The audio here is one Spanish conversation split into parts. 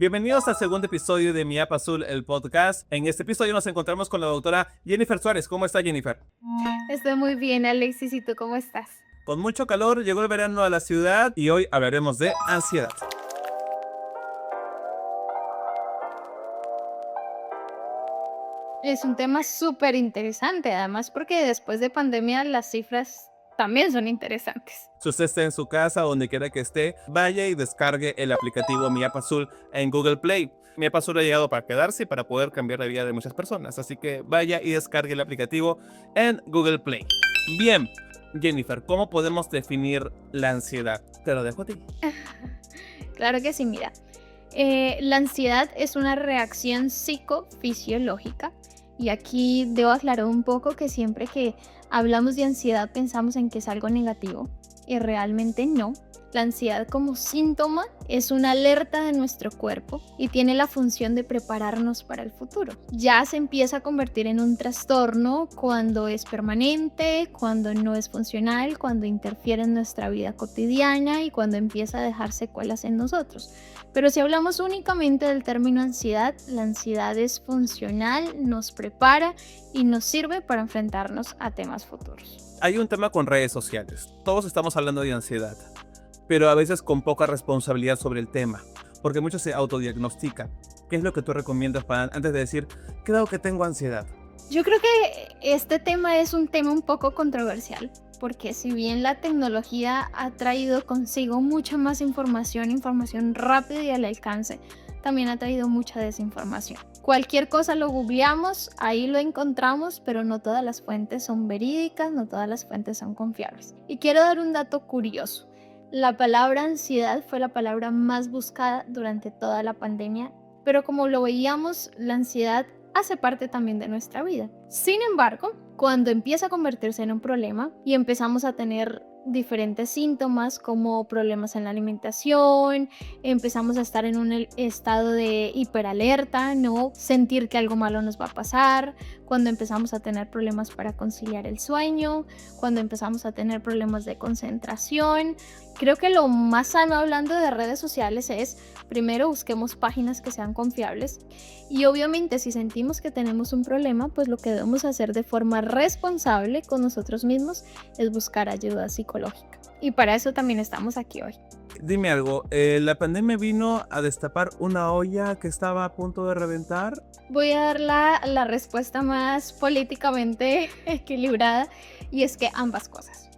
Bienvenidos al segundo episodio de Mi App Azul, el podcast. En este episodio nos encontramos con la doctora Jennifer Suárez. ¿Cómo está, Jennifer? Estoy muy bien, Alexis, ¿y tú cómo estás? Con mucho calor, llegó el verano a la ciudad y hoy hablaremos de ansiedad. Es un tema súper interesante, además porque después de pandemia las cifras también son interesantes. Si usted está en su casa, donde quiera que esté, vaya y descargue el aplicativo Mi App Azul en Google Play. Mi App Azul ha llegado para quedarse y para poder cambiar la vida de muchas personas. Así que vaya y descargue el aplicativo en Google Play. Bien, Jennifer, ¿cómo podemos definir la ansiedad? Te lo dejo a ti. Claro que sí, mira. La ansiedad es una reacción psicofisiológica y aquí debo aclarar un poco que siempre que hablamos de ansiedad pensamos en que es algo negativo y realmente no. La ansiedad como síntoma es una alerta de nuestro cuerpo y tiene la función de prepararnos para el futuro. Ya se empieza a convertir en un trastorno cuando es permanente, cuando no es funcional, cuando interfiere en nuestra vida cotidiana y cuando empieza a dejar secuelas en nosotros. Pero si hablamos únicamente del término ansiedad, la ansiedad es funcional, nos prepara y nos sirve para enfrentarnos a temas futuros. Hay un tema con redes sociales. Todos estamos hablando de ansiedad, pero a veces con poca responsabilidad sobre el tema, porque muchos se autodiagnostican. ¿Qué es lo que tú recomiendas antes de decir, creo que tengo ansiedad? Yo creo que este tema es un tema un poco controversial, porque si bien la tecnología ha traído consigo mucha más información rápida y al alcance, también ha traído mucha desinformación. Cualquier cosa lo googleamos, ahí lo encontramos, pero no todas las fuentes son verídicas, no todas las fuentes son confiables. Y quiero dar un dato curioso. La palabra ansiedad fue la palabra más buscada durante toda la pandemia, pero como lo veíamos, la ansiedad hace parte también de nuestra vida. Sin embargo, cuando empieza a convertirse en un problema y empezamos a tener diferentes síntomas como problemas en la alimentación, empezamos a estar en un estado de hiperalerta, no sentir que algo malo nos va a pasar, cuando empezamos a tener problemas para conciliar el sueño, cuando empezamos a tener problemas de concentración. Creo que lo más sano hablando de redes sociales es, primero busquemos páginas que sean confiables y obviamente si sentimos que tenemos un problema, pues lo que debemos hacer de forma responsable con nosotros mismos es buscar ayuda psicológica. Y para eso también estamos aquí hoy. Dime algo, ¿la pandemia vino a destapar una olla que estaba a punto de reventar? Voy a dar la respuesta más políticamente equilibrada y es que ambas cosas.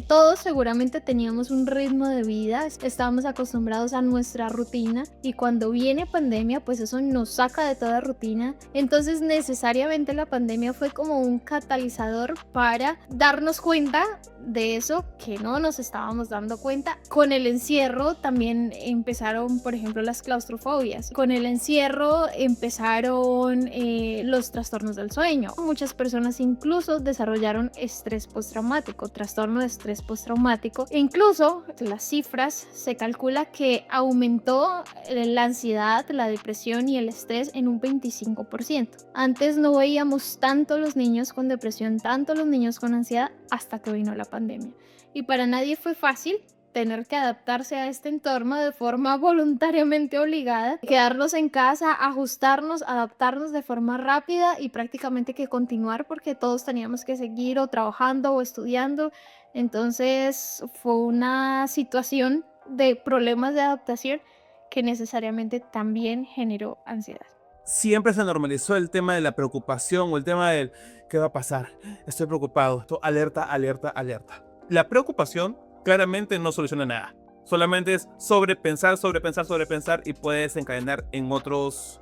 Todos seguramente teníamos un ritmo de vida, estábamos acostumbrados a nuestra rutina y cuando viene pandemia pues eso nos saca de toda rutina, entonces necesariamente la pandemia fue como un catalizador para darnos cuenta de eso que no nos estábamos dando cuenta. Con el encierro también empezaron, por ejemplo, las claustrofobias, con el encierro empezaron los trastornos del sueño, muchas personas incluso desarrollaron estrés postraumático, trastorno de estrés postraumático e incluso las cifras se calcula que aumentó la ansiedad, la depresión y el estrés en un 25%. Antes no veíamos tanto los niños con depresión, tanto los niños con ansiedad hasta que vino la pandemia. Y para nadie fue fácil tener que adaptarse a este entorno de forma voluntariamente obligada, quedarnos en casa, ajustarnos, adaptarnos de forma rápida y prácticamente que continuar porque todos teníamos que seguir o trabajando o estudiando. Entonces fue una situación de problemas de adaptación que necesariamente también generó ansiedad. Siempre se normalizó el tema de la preocupación o el tema del ¿qué va a pasar? Estoy preocupado, estoy alerta, alerta, alerta. La preocupación claramente no soluciona nada. Solamente es sobrepensar, sobrepensar, sobrepensar y puede desencadenar en otros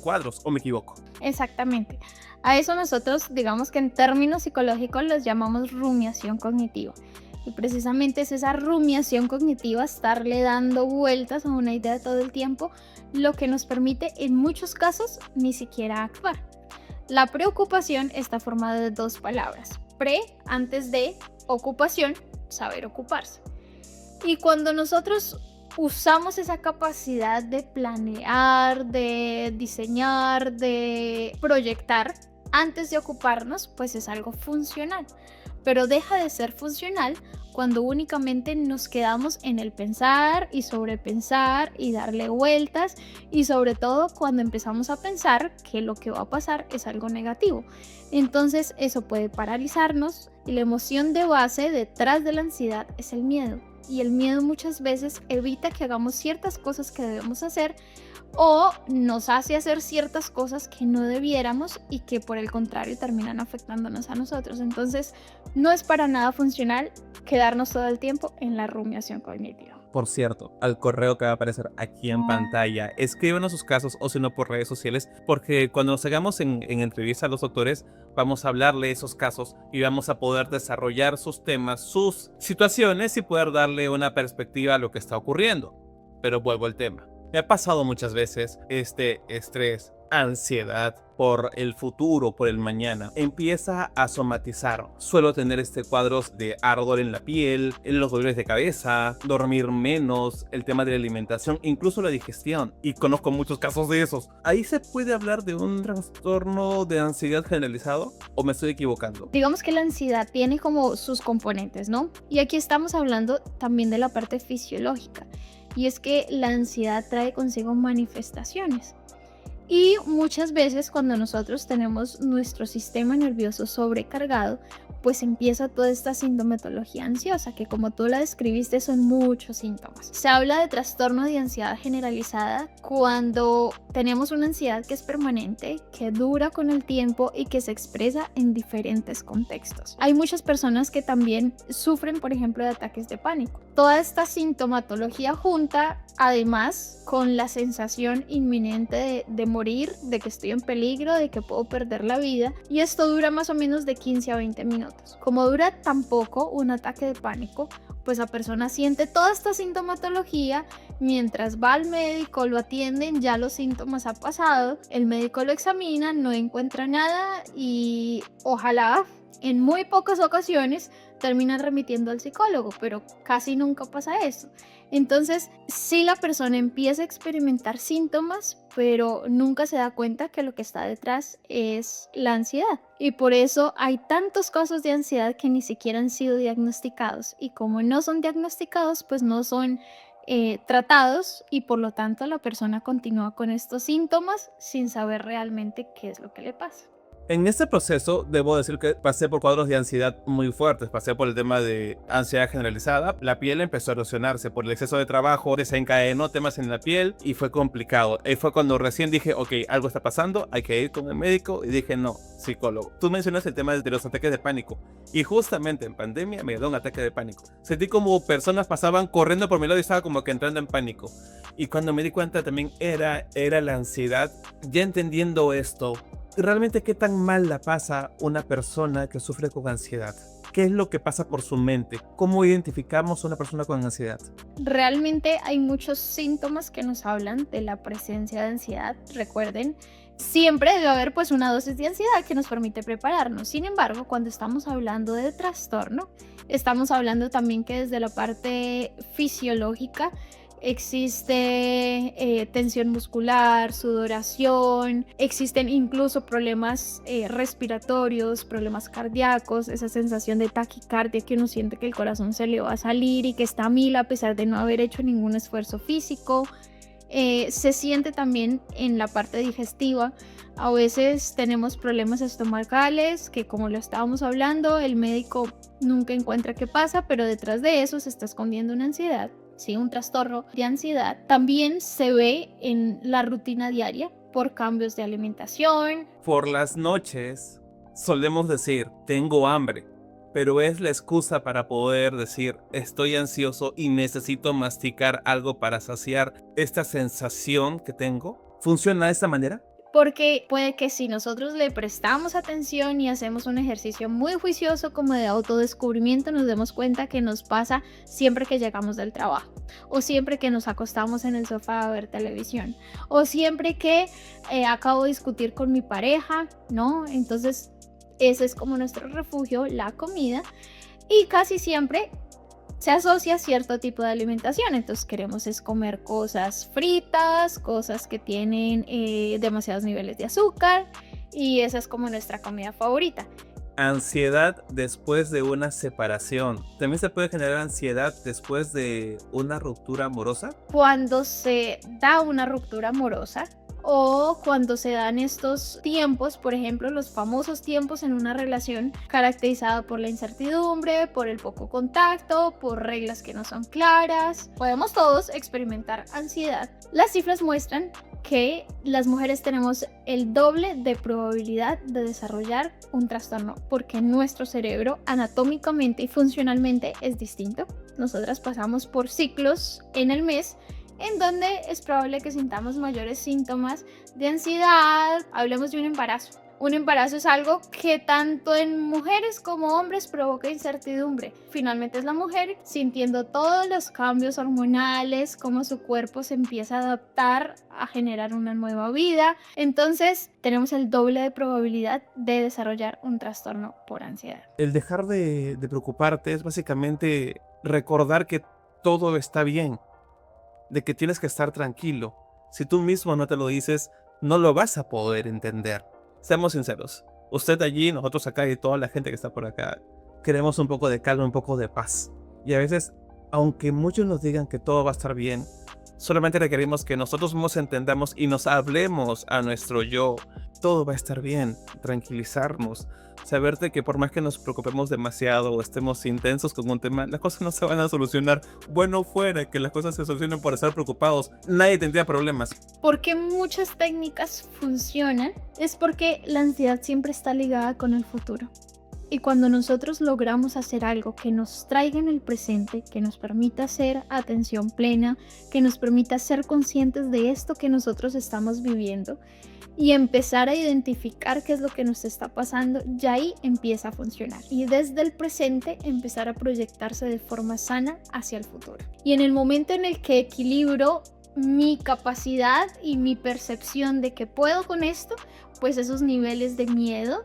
cuadros, ¿o me equivoco? Exactamente. A eso nosotros, digamos que en términos psicológicos los llamamos rumiación cognitiva. Y precisamente es esa rumiación cognitiva, estarle dando vueltas a una idea todo el tiempo, lo que nos permite en muchos casos ni siquiera actuar. La preocupación está formada de dos palabras. Pre, antes de, ocupación, saber ocuparse. Y cuando nosotros usamos esa capacidad de planear, de diseñar, de proyectar antes de ocuparnos, pues es algo funcional. pero deja de ser funcional cuando únicamente nos quedamos en el pensar y sobrepensar y darle vueltas, y sobre todo cuando empezamos a pensar que lo que va a pasar es algo negativo. Entonces eso puede paralizarnos, y la emoción de base detrás de la ansiedad es el miedo. Y el miedo muchas veces evita que hagamos ciertas cosas que debemos hacer, o nos hace hacer ciertas cosas que no debiéramos y que por el contrario terminan afectándonos a nosotros. Entonces no es para nada funcional quedarnos todo el tiempo en la rumiación cognitiva. Por cierto, al correo que va a aparecer aquí en pantalla, escríbanos sus casos o si no por redes sociales, porque cuando nos hagamos en entrevista a los doctores, vamos a hablarle de esos casos y vamos a poder desarrollar sus temas, sus situaciones y poder darle una perspectiva a lo que está ocurriendo. Pero vuelvo al tema. Me ha pasado muchas veces este estrés, ansiedad por el futuro, por el mañana. Empieza a somatizar. Suelo tener cuadros de ardor en la piel, los dolores de cabeza, dormir menos, el tema de la alimentación, incluso la digestión. Y conozco muchos casos de esos. ¿Ahí se puede hablar de un trastorno de ansiedad generalizado o me estoy equivocando? Digamos que la ansiedad tiene como sus componentes, ¿no? Y aquí estamos hablando también de la parte fisiológica. Y es que la ansiedad trae consigo manifestaciones. Y muchas veces cuando nosotros tenemos nuestro sistema nervioso sobrecargado, pues empieza toda esta sintomatología ansiosa, que como tú la describiste son muchos síntomas. Se habla de trastorno de ansiedad generalizada cuando tenemos una ansiedad que es permanente, que dura con el tiempo y que se expresa en diferentes contextos. Hay muchas personas que también sufren, por ejemplo, de ataques de pánico. Toda esta sintomatología junta, además, con la sensación inminente de morir, de que estoy en peligro, de que puedo perder la vida, y esto dura más o menos de 15 a 20 minutos. Como dura tan poco un ataque de pánico, pues la persona siente toda esta sintomatología, mientras va al médico, lo atienden, ya los síntomas han pasado, el médico lo examina, no encuentra nada y ojalá en muy pocas ocasiones termina remitiendo al psicólogo, pero casi nunca pasa eso. Entonces, sí, la persona empieza a experimentar síntomas, pero nunca se da cuenta que lo que está detrás es la ansiedad. Y por eso hay tantos casos de ansiedad que ni siquiera han sido diagnosticados. Y como no son diagnosticados, pues no son tratados, y por lo tanto la persona continúa con estos síntomas sin saber realmente qué es lo que le pasa. En este proceso, debo decir que pasé por cuadros de ansiedad muy fuertes. Pasé por el tema de ansiedad generalizada. La piel empezó a erosionarse por el exceso de trabajo, desencadenó temas en la piel y fue complicado. Ahí fue cuando recién dije, ok, algo está pasando, hay que ir con el médico. Y dije, no, psicólogo. Tú mencionas el tema de los ataques de pánico. Y justamente en pandemia me dio un ataque de pánico. Sentí como personas pasaban corriendo por mi lado y estaba como que entrando en pánico. Y cuando me di cuenta también era la ansiedad. Ya entendiendo esto, ¿realmente qué tan mal la pasa una persona que sufre con ansiedad? ¿Qué es lo que pasa por su mente? ¿Cómo identificamos a una persona con ansiedad? Realmente hay muchos síntomas que nos hablan de la presencia de ansiedad. Recuerden, siempre debe haber pues una dosis de ansiedad que nos permite prepararnos. Sin embargo, cuando estamos hablando de trastorno, estamos hablando también que desde la parte fisiológica existe tensión muscular, sudoración, existen incluso problemas respiratorios, problemas cardíacos, esa sensación de taquicardia que uno siente que el corazón se le va a salir y que está a mil a pesar de no haber hecho ningún esfuerzo físico. Se siente también en la parte digestiva. A veces tenemos problemas estomacales que, como lo estábamos hablando, el médico nunca encuentra qué pasa, pero detrás de eso se está escondiendo una ansiedad. Sí, un trastorno de ansiedad también se ve en la rutina diaria por cambios de alimentación. Por las noches solemos decir, tengo hambre, pero es la excusa para poder decir, estoy ansioso y necesito masticar algo para saciar esta sensación que tengo. ¿Funciona de esta manera? Porque puede que si nosotros le prestamos atención y hacemos un ejercicio muy juicioso como de autodescubrimiento, nos demos cuenta que nos pasa siempre que llegamos del trabajo, o siempre que nos acostamos en el sofá a ver televisión, o siempre que acabo de discutir con mi pareja, ¿no? Entonces ese es como nuestro refugio, la comida, y casi siempre se asocia a cierto tipo de alimentación. Entonces queremos es comer cosas fritas, cosas que tienen demasiados niveles de azúcar, y esa es como nuestra comida favorita. Ansiedad después de una separación. ¿También se puede generar ansiedad después de una ruptura amorosa? Cuando se da una ruptura amorosa o cuando se dan estos tiempos, por ejemplo, los famosos tiempos en una relación caracterizada por la incertidumbre, por el poco contacto, por reglas que no son claras, podemos todos experimentar ansiedad. Las cifras muestran que las mujeres tenemos el doble de probabilidad de desarrollar un trastorno porque nuestro cerebro anatómicamente y funcionalmente es distinto. Nosotras pasamos por ciclos en el mes en donde es probable que sintamos mayores síntomas de ansiedad. Hablemos de un embarazo. Un embarazo es algo que tanto en mujeres como hombres provoca incertidumbre. Finalmente es la mujer sintiendo todos los cambios hormonales, cómo su cuerpo se empieza a adaptar a generar una nueva vida. Entonces tenemos el doble de probabilidad de desarrollar un trastorno por ansiedad. El dejar de preocuparte es básicamente recordar que todo está bien, de que tienes que estar tranquilo. Si tú mismo no te lo dices, no lo vas a poder entender. Seamos sinceros, usted allí, nosotros acá y toda la gente que está por acá, queremos un poco de calma, un poco de paz. Y a veces, aunque muchos nos digan que todo va a estar bien, solamente requerimos que nosotros mismos entendamos y nos hablemos a nuestro yo. Todo va a estar bien, tranquilizarnos, saber de que por más que nos preocupemos demasiado o estemos intensos con un tema, las cosas no se van a solucionar. Bueno fuera que las cosas se solucionen por estar preocupados, nadie tendría problemas. Porque muchas técnicas funcionan es porque la ansiedad siempre está ligada con el futuro. Y cuando nosotros logramos hacer algo que nos traiga en el presente, que nos permita hacer atención plena, que nos permita ser conscientes de esto que nosotros estamos viviendo y empezar a identificar qué es lo que nos está pasando, ya ahí empieza a funcionar. Y desde el presente empezar a proyectarse de forma sana hacia el futuro. Y en el momento en el que equilibro mi capacidad y mi percepción de que puedo con esto, pues esos niveles de miedo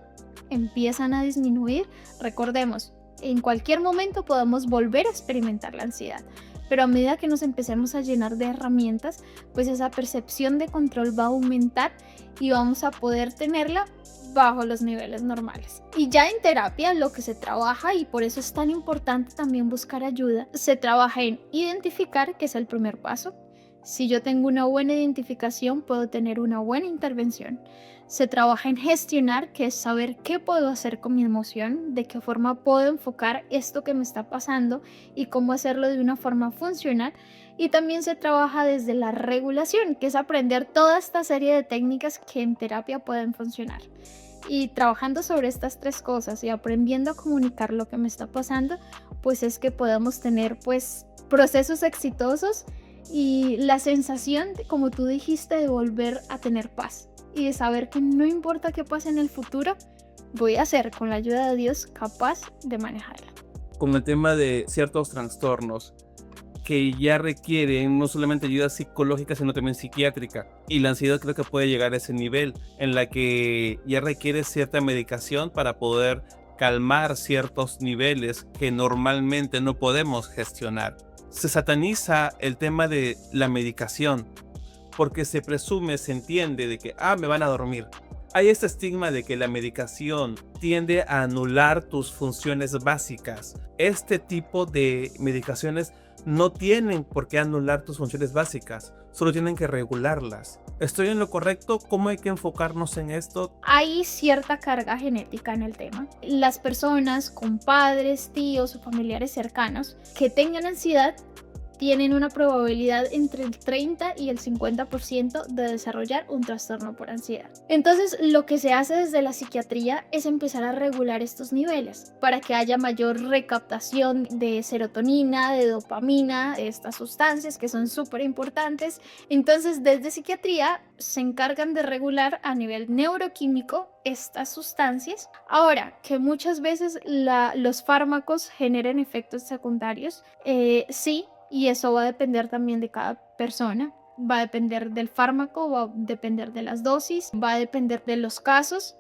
empiezan a disminuir. Recordemos, en cualquier momento podemos volver a experimentar la ansiedad, pero a medida que nos empecemos a llenar de herramientas, pues esa percepción de control va a aumentar y vamos a poder tenerla bajo los niveles normales. Y ya en terapia lo que se trabaja, y por eso es tan importante también buscar ayuda, se trabaja en identificar, que es el primer paso. Si yo tengo una buena identificación, puedo tener una buena intervención. Se trabaja en gestionar, que es saber qué puedo hacer con mi emoción, de qué forma puedo enfocar esto que me está pasando y cómo hacerlo de una forma funcional. Y también se trabaja desde la regulación, que es aprender toda esta serie de técnicas que en terapia pueden funcionar. Y trabajando sobre estas tres cosas y aprendiendo a comunicar lo que me está pasando, pues es que podemos tener pues procesos exitosos y la sensación, como tú dijiste, de volver a tener paz y de saber que no importa qué pase en el futuro, voy a ser, con la ayuda de Dios, capaz de manejarla. Con el tema de ciertos trastornos que ya requieren no solamente ayuda psicológica, sino también psiquiátrica. Y la ansiedad creo que puede llegar a ese nivel en la que ya requiere cierta medicación para poder calmar ciertos niveles que normalmente no podemos gestionar. Se sataniza el tema de la medicación porque se presume, se entiende de que, me van a dormir. Hay este estigma de que la medicación tiende a anular tus funciones básicas. Este tipo de medicaciones no tienen por qué anular tus funciones básicas, solo tienen que regularlas. ¿Estoy en lo correcto? ¿Cómo hay que enfocarnos en esto? Hay cierta carga genética en el tema. Las personas con padres, tíos o familiares cercanos que tengan ansiedad tienen una probabilidad entre el 30 y el 50% de desarrollar un trastorno por ansiedad. Entonces, lo que se hace desde la psiquiatría es empezar a regular estos niveles para que haya mayor recaptación de serotonina, de dopamina, de estas sustancias que son súper importantes. Entonces, desde psiquiatría se encargan de regular a nivel neuroquímico estas sustancias. Ahora, que muchas veces los fármacos generen efectos secundarios, sí. Y eso va a depender también de cada persona, va a depender del fármaco, va a depender de las dosis, va a depender de los casos.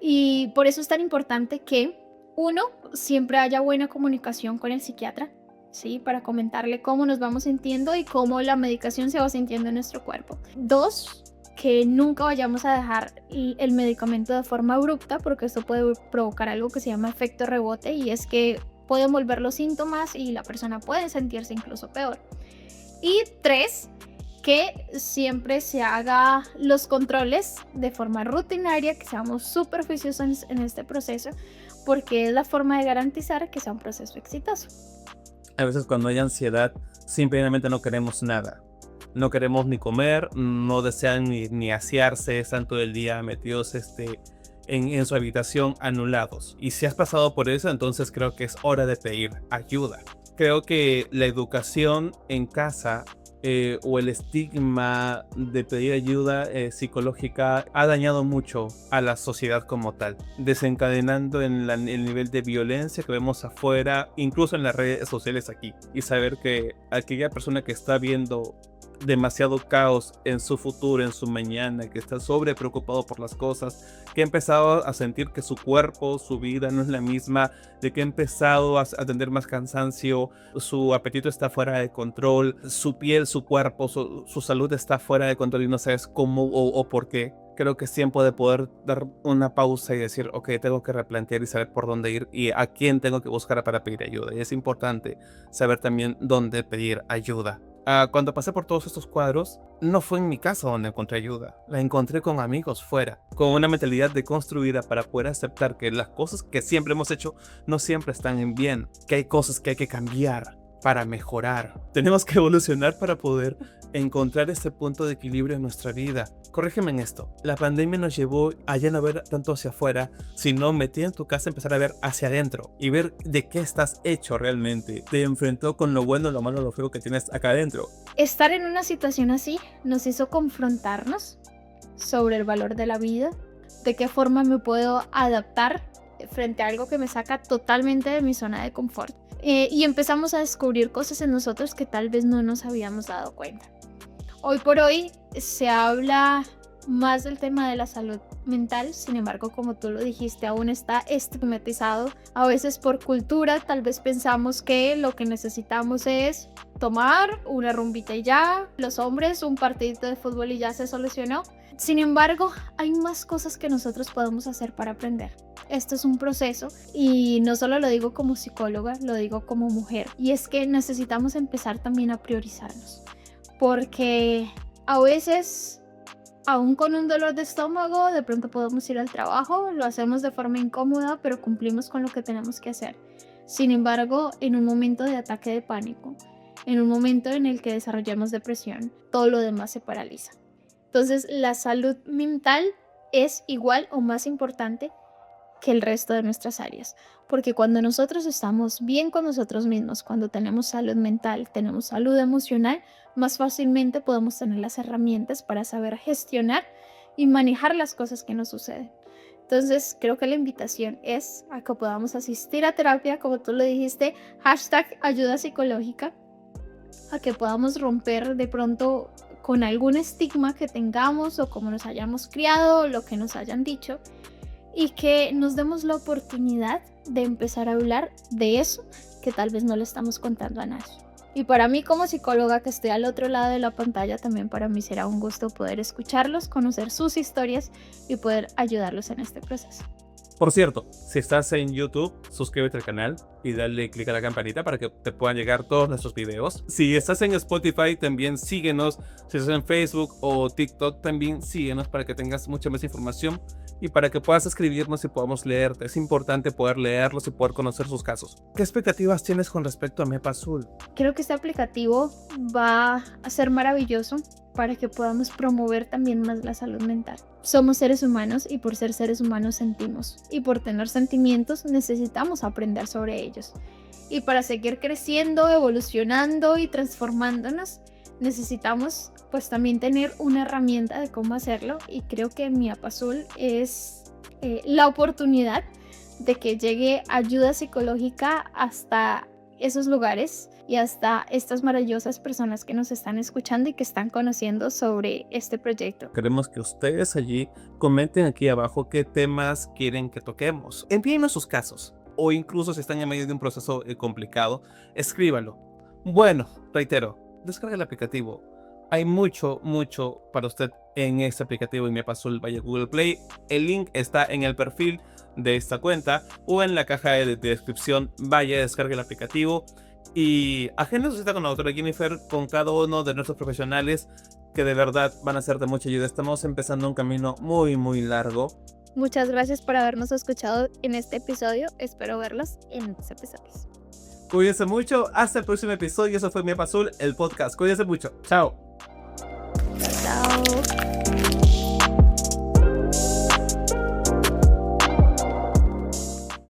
Y por eso es tan importante que, uno, siempre haya buena comunicación con el psiquiatra, ¿sí? Para comentarle cómo nos vamos sintiendo y cómo la medicación se va sintiendo en nuestro cuerpo. Dos, que nunca vayamos a dejar el medicamento de forma abrupta, porque esto puede provocar algo que se llama efecto rebote, y es que pueden volver los síntomas y la persona puede sentirse incluso peor. Y 3, que siempre se haga los controles de forma rutinaria, que seamos súper juiciosos en este proceso, porque es la forma de garantizar que sea un proceso exitoso. A veces cuando hay ansiedad, simplemente no queremos nada. No queremos ni comer, no desean ni asearse, están todo el día metidos en su habitación anulados. Y si has pasado por eso, entonces creo que es hora de pedir ayuda. Creo que la educación en casa o el estigma de pedir ayuda psicológica ha dañado mucho a la sociedad como tal, desencadenando en el nivel de violencia que vemos afuera, incluso en las redes sociales aquí. Y saber que aquella persona que está viendo demasiado caos en su futuro, en su mañana, que está sobre preocupado por las cosas, que ha empezado a sentir que su cuerpo, su vida no es la misma, de que ha empezado a tener más cansancio, su apetito está fuera de control, su piel, su cuerpo, su salud está fuera de control y no sabes cómo o por qué. Creo que es tiempo de poder dar una pausa y decir, ok, tengo que replantear y saber por dónde ir y a quién tengo que buscar para pedir ayuda. Y es importante saber también dónde pedir ayuda. Cuando pasé por todos estos cuadros, no fue en mi casa donde encontré ayuda. La encontré con amigos fuera, con una mentalidad deconstruida para poder aceptar que las cosas que siempre hemos hecho no siempre están en bien, que hay cosas que hay que cambiar para mejorar. Tenemos que evolucionar para poder encontrar este punto de equilibrio en nuestra vida. Corrígeme en esto. La pandemia nos llevó a ya no ver tanto hacia afuera, sino metida en tu casa empezar a ver hacia adentro y ver de qué estás hecho realmente. Te enfrentó con lo bueno, lo malo, lo feo que tienes acá adentro. Estar en una situación así nos hizo confrontarnos sobre el valor de la vida, de qué forma me puedo adaptar frente a algo que me saca totalmente de mi zona de confort. Y empezamos a descubrir cosas en nosotros que tal vez no nos habíamos dado cuenta. Hoy por hoy se habla más del tema de la salud mental, sin embargo, como tú lo dijiste, aún está estigmatizado. A veces por cultura, tal vez pensamos que lo que necesitamos es tomar una rumbita y ya, los hombres un partidito de fútbol y ya se solucionó. Sin embargo, hay más cosas que nosotros podemos hacer para aprender. Esto es un proceso y no solo lo digo como psicóloga, lo digo como mujer. Y es que necesitamos empezar también a priorizarnos. Porque a veces, aún con un dolor de estómago, de pronto podemos ir al trabajo, lo hacemos de forma incómoda, pero cumplimos con lo que tenemos que hacer. Sin embargo, en un momento de ataque de pánico, en un momento en el que desarrollamos depresión, todo lo demás se paraliza. Entonces, la salud mental es igual o más importante que el resto de nuestras áreas, porque cuando nosotros estamos bien con nosotros mismos, cuando tenemos salud mental, tenemos salud emocional, más fácilmente podemos tener las herramientas para saber gestionar y manejar las cosas que nos suceden. Entonces, creo que la invitación es a que podamos asistir a terapia, como tú lo dijiste, #ayuda psicológica, a que podamos romper de pronto con algún estigma que tengamos o como nos hayamos criado o lo que nos hayan dicho, y que nos demos la oportunidad de empezar a hablar de eso que tal vez no le estamos contando a nadie. Y para mí como psicóloga que estoy al otro lado de la pantalla, también para mí será un gusto poder escucharlos, conocer sus historias y poder ayudarlos en este proceso. Por cierto, si estás en YouTube, suscríbete al canal y dale click a la campanita para que te puedan llegar todos nuestros videos. Si estás en Spotify, también síguenos. Si estás en Facebook o TikTok, también síguenos para que tengas mucha más información y para que puedas escribirnos y podamos leerte. Es importante poder leerlos y poder conocer sus casos. ¿Qué expectativas tienes con respecto a MEP Azul? Creo que este aplicativo va a ser maravilloso para que podamos promover también más la salud mental. Somos seres humanos y por ser seres humanos sentimos. Y por tener sentimientos necesitamos aprender sobre ellos. Y para seguir creciendo, evolucionando y transformándonos, necesitamos pues también tener una herramienta de cómo hacerlo. Y creo que Mi App Azul es la oportunidad de que llegue ayuda psicológica hasta esos lugares y hasta estas maravillosas personas que nos están escuchando y que están conociendo sobre este proyecto. Queremos que ustedes allí comenten aquí abajo qué temas quieren que toquemos. Envíenos sus casos o incluso si están en medio de un proceso complicado, escríbanlo. Bueno, reitero, descarga el aplicativo. Hay mucho para usted en este aplicativo en Mi App Azul vaya Google Play. El link está en el perfil de esta cuenta o en la caja de descripción. Vaya, descargue el aplicativo y agende su cita con la doctora Jennifer, con cada uno de nuestros profesionales que de verdad van a ser de mucha ayuda. Estamos empezando un camino muy largo. Muchas gracias por habernos escuchado en este episodio. Espero verlos en más episodios. Cuídense mucho. Hasta el próximo episodio. Eso fue Mi App Azul, el podcast. Cuídense mucho. Chao. Chao.